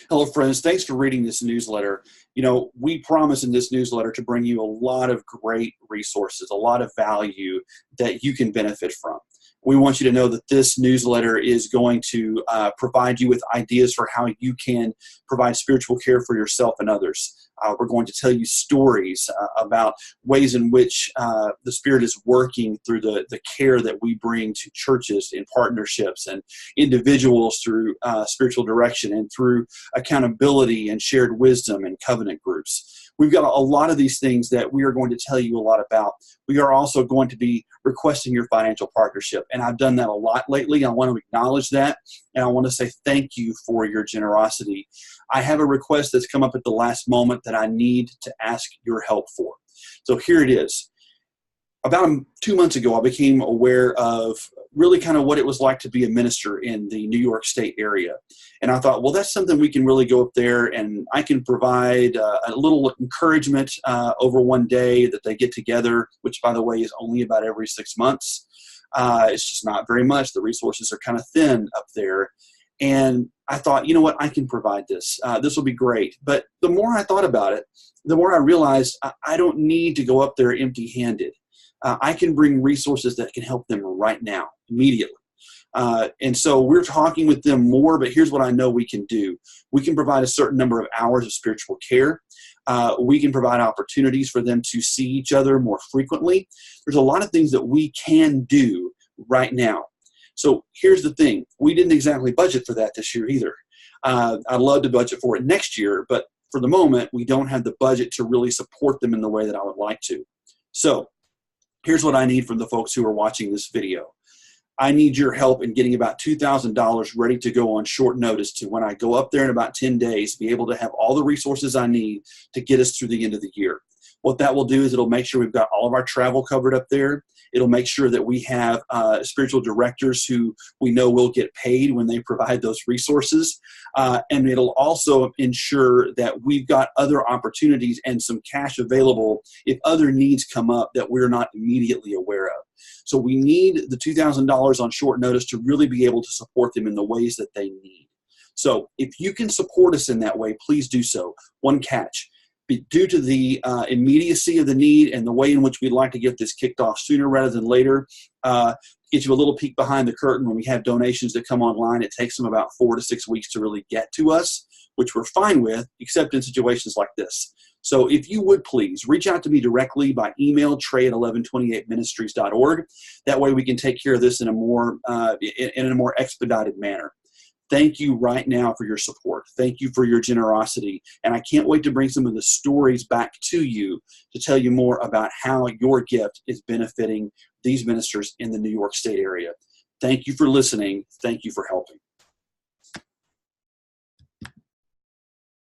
Hello, friends. Thanks for reading this newsletter. We promise in this newsletter to bring you a lot of great resources, a lot of value that you can benefit from. We want you to know that this newsletter is going to provide you with ideas for how you can provide spiritual care for yourself and others. We're going to tell you stories about ways in which the Spirit is working through the care that we bring to churches in partnerships and individuals through spiritual direction and through accountability and shared wisdom and covenant groups. We've got a lot of these things that we are going to tell you a lot about. We are also going to be requesting your financial partnership, and I've done that a lot lately. I want to acknowledge that, and I want to say thank you for your generosity. I have a request that's come up at the last moment that I need to ask your help for. So here it is. About 2 months ago, I became aware of really kind of what it was like to be a minister in the New York State area. And I thought, well, that's something we can really go up there and I can provide a little encouragement over one day that they get together, which, by the way, is only about every 6 months. It's just not very much. The resources are kind of thin up there. And I thought, you know what, I can provide this. This will be great. But the more I thought about it, the more I realized I don't need to go up there empty-handed. I can bring resources that can help them right now, immediately. And so we're talking with them more, but here's what I know we can do. We can provide a certain number of hours of spiritual care. We can provide opportunities for them to see each other more frequently. There's a lot of things that we can do right now. So here's the thing. We didn't exactly budget for that this year either. I'd love to budget for it next year, but for the moment, we don't have the budget to really support them in the way that I would like to. So here's what I need from the folks who are watching this video. I need your help in getting about $2,000 ready to go on short notice to when I go up there in about 10 days, be able to have all the resources I need to get us through the end of the year. What that will do is it'll make sure we've got all of our travel covered up there. It'll make sure that we have spiritual directors who we know will get paid when they provide those resources. And it'll also ensure that we've got other opportunities and some cash available if other needs come up that we're not immediately aware of. So we need the $2,000 on short notice to really be able to support them in the ways that they need. So if you can support us in that way, please do so. One catch. Due to the immediacy of the need and the way in which we'd like to get this kicked off sooner rather than later, get you a little peek behind the curtain. When we have donations that come online, it takes them about 4 to 6 weeks to really get to us, which we're fine with, except in situations like this. So if you would please reach out to me directly by email, trey@1128ministries.org. That way we can take care of this in a more expedited manner. Thank you right now for your support. Thank you for your generosity. And I can't wait to bring some of the stories back to you to tell you more about how your gift is benefiting these ministers in the New York State area. Thank you for listening. Thank you for helping.